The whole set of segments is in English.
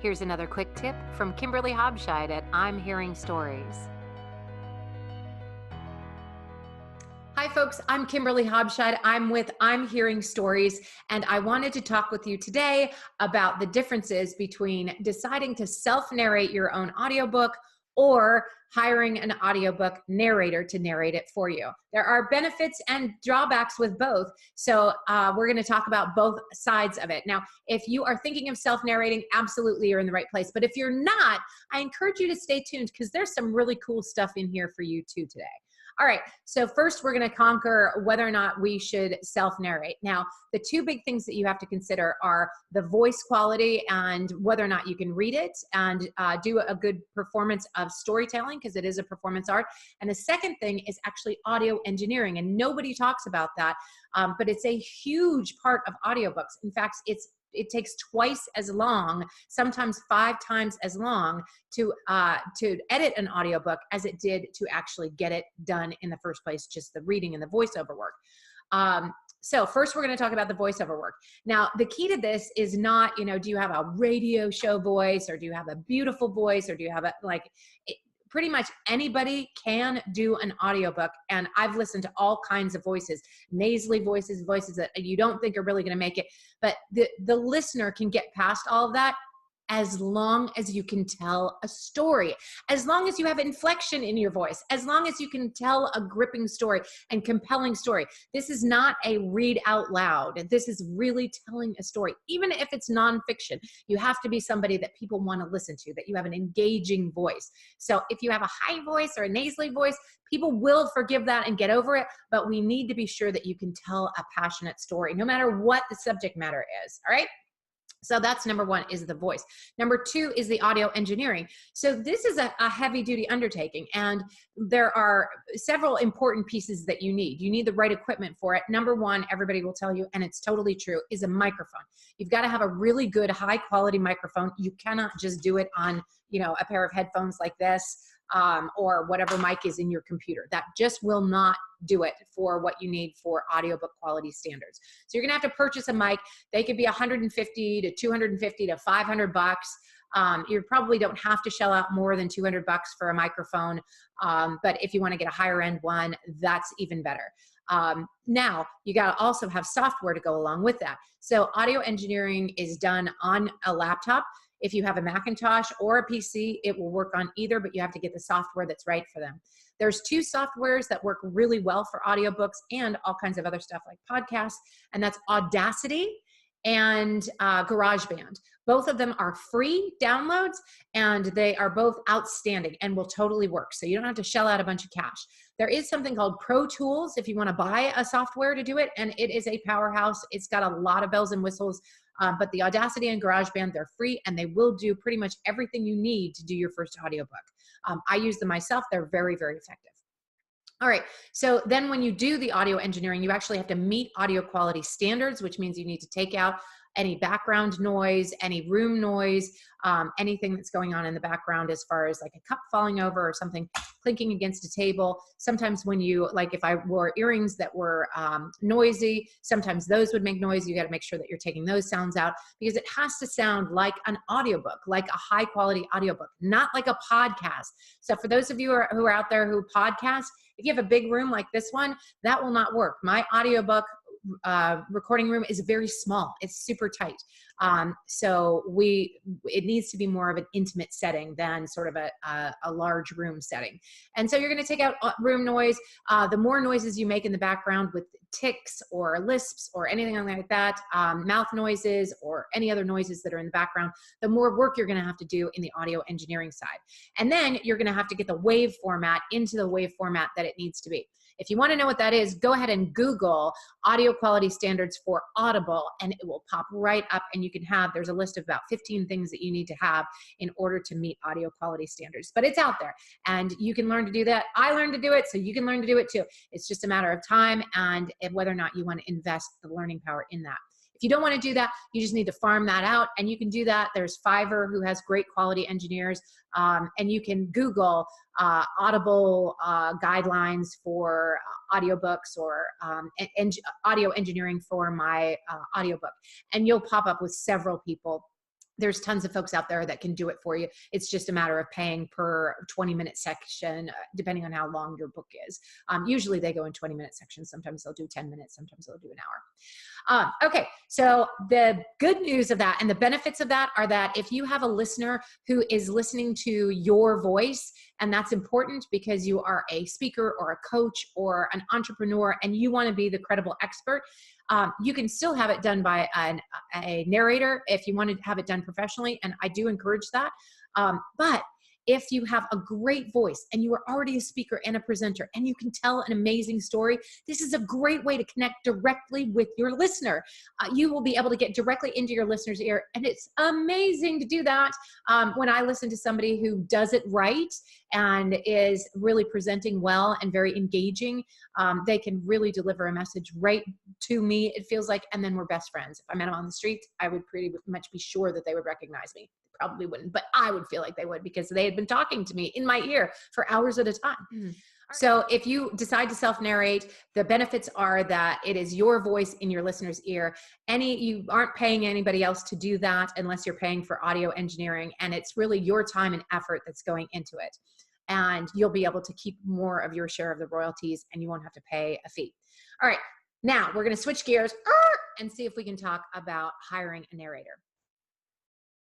Here's another quick tip from Kimberly Hobscheid at I'm Hearing Stories. Hi folks, I'm Kimberly Hobscheid. I'm with I'm Hearing Stories, and I wanted to talk with you today about the differences between deciding to self-narrate your own audiobook or hiring an audiobook narrator to narrate it for you. There are benefits and drawbacks with both, so we're going to talk about both sides of it. Now, if you are thinking of self-narrating, absolutely you're in the right place. But if you're not, I encourage you to stay tuned because there's some really cool stuff in here for you too today. All right, so first we're going to conquer whether or not we should self-narrate. Now, the two big things that you have to consider are the voice quality and whether or not you can read it and do a good performance of storytelling, because it is a performance art. And the second thing is actually audio engineering, and nobody talks about that, but it's a huge part of audiobooks. In fact, it takes twice as long, sometimes 5 times as long to edit an audiobook as it did to actually get it done in the first place, just the reading and the voiceover work. So first we're going to talk about the voiceover work. Now, the key to this is not, do you have a radio show voice, or do you have a beautiful voice, or do you have pretty much anybody can do an audiobook, and I've listened to all kinds of voices, nasally voices, voices that you don't think are really going to make it, but the listener can get past all of that as long as you can tell a story, as long as you have inflection in your voice, as long as you can tell a gripping story and compelling story. This is not a read out loud. This is really telling a story. Even if it's nonfiction, you have to be somebody that people want to listen to, that you have an engaging voice. So if you have a high voice or a nasally voice, people will forgive that and get over it, but we need to be sure that you can tell a passionate story, no matter what the subject matter is, all right? So that's number one, is the voice. Number two is the audio engineering. So this is a heavy duty undertaking, and there are several important pieces that you need. You need the right equipment for it. Number one, everybody will tell you, and it's totally true, is a microphone. You've got to have a really good, high quality microphone. You cannot just do it on, a pair of headphones like this, or whatever mic is in your computer. That just will not do it for what you need for audiobook quality standards. So you're gonna have to purchase a mic. They could be 150 to 250 to 500 bucks. You probably don't have to shell out more than 200 bucks for a microphone. But if you want to get a higher end one, that's even better. Now you got to also have software to go along with that. So audio engineering is done on a laptop. If you have a Macintosh or a PC, it will work on either, but you have to get the software that's right for them. There's 2 softwares that work really well for audiobooks and all kinds of other stuff like podcasts, and that's Audacity and GarageBand. Both of them are free downloads, and they are both outstanding and will totally work. So you don't have to shell out a bunch of cash. There is something called Pro Tools if you want to buy a software to do it, and it is a powerhouse. It's got a lot of bells and whistles. But the Audacity and GarageBand, they're free, and they will do pretty much everything you need to do your first audiobook. I use them myself. They're very, very effective. All right, so then when you do the audio engineering, you actually have to meet audio quality standards, which means you need to take out any background noise, any room noise, anything that's going on in the background as far as like a cup falling over or something clinking against a table. Sometimes when you, like if I wore earrings that were noisy, sometimes those would make noise. You got to make sure that you're taking those sounds out, because it has to sound like an audiobook, like a high quality audiobook, not like a podcast. So for those of you who are out there who podcast, if you have a big room like this one, that will not work. My audiobook recording room is very small. It's super tight. So it needs to be more of an intimate setting than sort of a large room setting. And so you're going to take out room noise. The more noises you make in the background with ticks or lisps or anything like that, mouth noises or any other noises that are in the background, the more work you're going to have to do in the audio engineering side. And then you're going to have to get the wave format into the wave format that it needs to be. If you want to know what that is, go ahead and Google audio quality standards for Audible, and it will pop right up, and you can have, there's a list of about 15 things that you need to have in order to meet audio quality standards. But it's out there, and you can learn to do that. I learned to do it, so you can learn to do it too. It's just a matter of time and whether or not you want to invest the learning power in that. If you don't want to do that, you just need to farm that out, and you can do that. There's Fiverr, who has great quality engineers, and you can Google Audible guidelines for audiobooks or audio engineering for my audiobook, and you'll pop up with several people There's tons of folks out there that can do it for you. It's just a matter of paying per 20-minute section, depending on how long your book is. Usually they go in 20-minute sections. Sometimes they'll do 10 minutes. Sometimes they'll do an hour. Okay, so the good news of that and the benefits of that are that if you have a listener who is listening to your voice, and that's important because you are a speaker or a coach or an entrepreneur and you want to be the credible expert, you can still have it done by a narrator if you want to have it done professionally, and I do encourage that. But if you have a great voice and you are already a speaker and a presenter and you can tell an amazing story, this is a great way to connect directly with your listener. You will be able to get directly into your listener's ear, and it's amazing to do that. When I listen to somebody who does it right and is really presenting well and very engaging, they can really deliver a message right to me, it feels like, and then we're best friends. If I met them on the street, I would pretty much be sure that they would recognize me. Probably wouldn't, but I would feel like they would because they had been talking to me in my ear for hours at a time. Mm. So if you decide to self-narrate, the benefits are that it is your voice in your listener's ear. You aren't paying anybody else to do that unless you're paying for audio engineering, and it's really your time and effort that's going into it. And you'll be able to keep more of your share of the royalties and you won't have to pay a fee. All right, now we're going to switch gears and see if we can talk about hiring a narrator.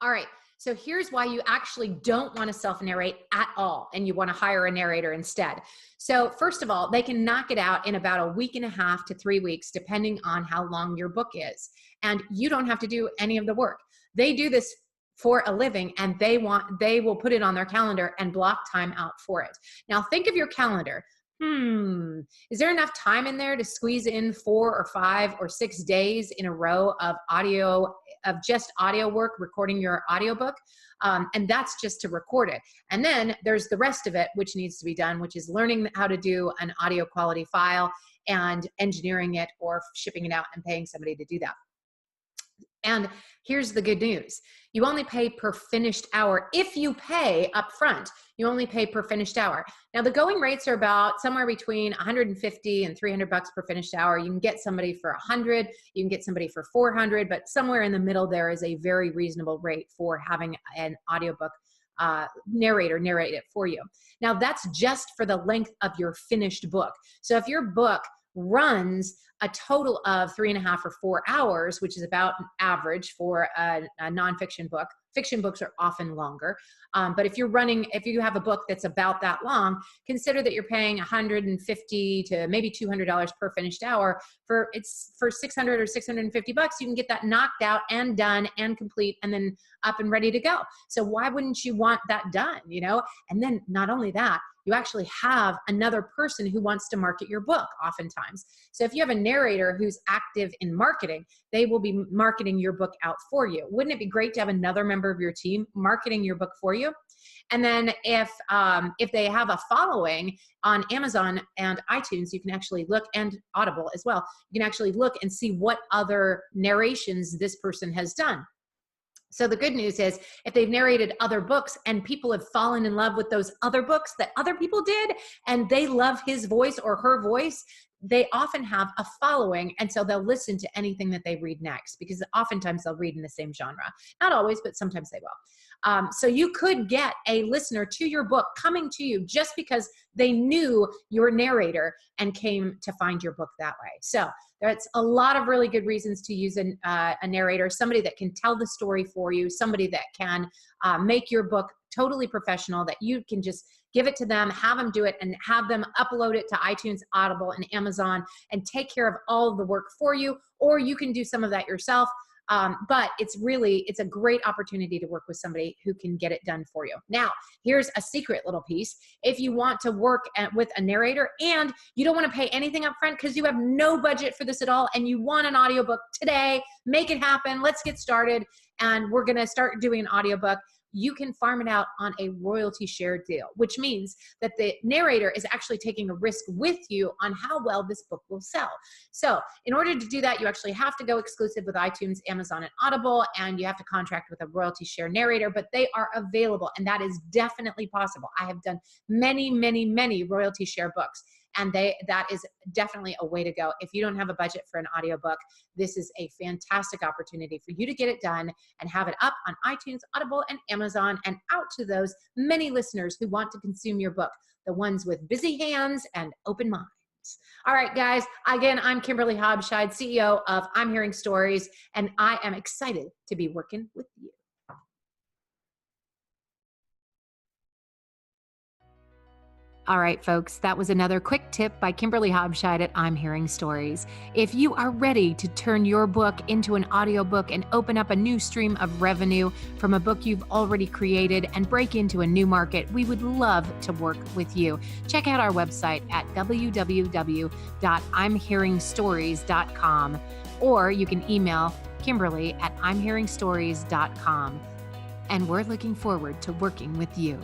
All right. So here's why you actually don't want to self-narrate at all and you want to hire a narrator instead. So first of all, they can knock it out in about a week and a half to 3 weeks, depending on how long your book is. And you don't have to do any of the work. They do this for a living and they will put it on their calendar and block time out for it. Now think of your calendar. Is there enough time in there to squeeze in 4 or 5 or 6 days in a row of just audio work, recording your audiobook? And that's just to record it. And then there's the rest of it, which needs to be done, which is learning how to do an audio quality file and engineering it or shipping it out and paying somebody to do that. And here's the good news. You only pay per finished hour. If you pay up front, you only pay per finished hour. Now the going rates are about somewhere between 150 and 300 bucks per finished hour. You can get somebody for 100, you can get somebody for 400, but somewhere in the middle there is a very reasonable rate for having an audiobook narrator narrate it for you. Now that's just for the length of your finished book. So if your book runs a total of 3.5 or 4 hours, which is about an average for a nonfiction book. Fiction books are often longer. But if you have a book that's about that long, consider that you're paying $150 to maybe $200 per finished hour. For 600 or 650 bucks, you can get that knocked out and done and complete and then up and ready to go. So why wouldn't you want that done, And then not only that, you actually have another person who wants to market your book oftentimes. So if you have a narrator who's active in marketing, they will be marketing your book out for you. Wouldn't it be great to have another member of your team marketing your book for you? And then if they have a following on Amazon and iTunes, you can actually look, and Audible as well, you can actually look and see what other narrations this person has done. So the good news is if they've narrated other books and people have fallen in love with those other books that other people did, and they love his voice or her voice, they often have a following. And so they'll listen to anything that they read next, because oftentimes they'll read in the same genre. Not always, but sometimes they will. So you could get a listener to your book coming to you just because they knew your narrator and came to find your book that way. So that's a lot of really good reasons to use a narrator, somebody that can tell the story for you, somebody that can make your book totally professional, that you can just give it to them, have them do it, and have them upload it to iTunes, Audible, and Amazon and take care of all of the work for you, or you can do some of that yourself. But it's a great opportunity to work with somebody who can get it done for you. Now, here's a secret little piece. If you want to work with a narrator and you don't want to pay anything up front because you have no budget for this at all and you want an audiobook today, make it happen. Let's get started. And we're going to start doing an audiobook. You can farm it out on a royalty share deal, which means that the narrator is actually taking a risk with you on how well this book will sell. So in order to do that, you actually have to go exclusive with iTunes, Amazon, and Audible, and you have to contract with a royalty share narrator, but they are available, and that is definitely possible. I have done many, many, many royalty share books, And that is definitely a way to go. If you don't have a budget for an audiobook, this is a fantastic opportunity for you to get it done and have it up on iTunes, Audible, and Amazon, and out to those many listeners who want to consume your book, the ones with busy hands and open minds. All right, guys. Again, I'm Kimberly Hobscheid, CEO of I'm Hearing Stories, and I am excited to be working with you. All right, folks, that was another quick tip by Kimberly Hobscheid at I'm Hearing Stories. If you are ready to turn your book into an audiobook and open up a new stream of revenue from a book you've already created and break into a new market, we would love to work with you. Check out our website at www.imhearingstories.com, or you can email Kimberly at imhearingstories.com. And we're looking forward to working with you.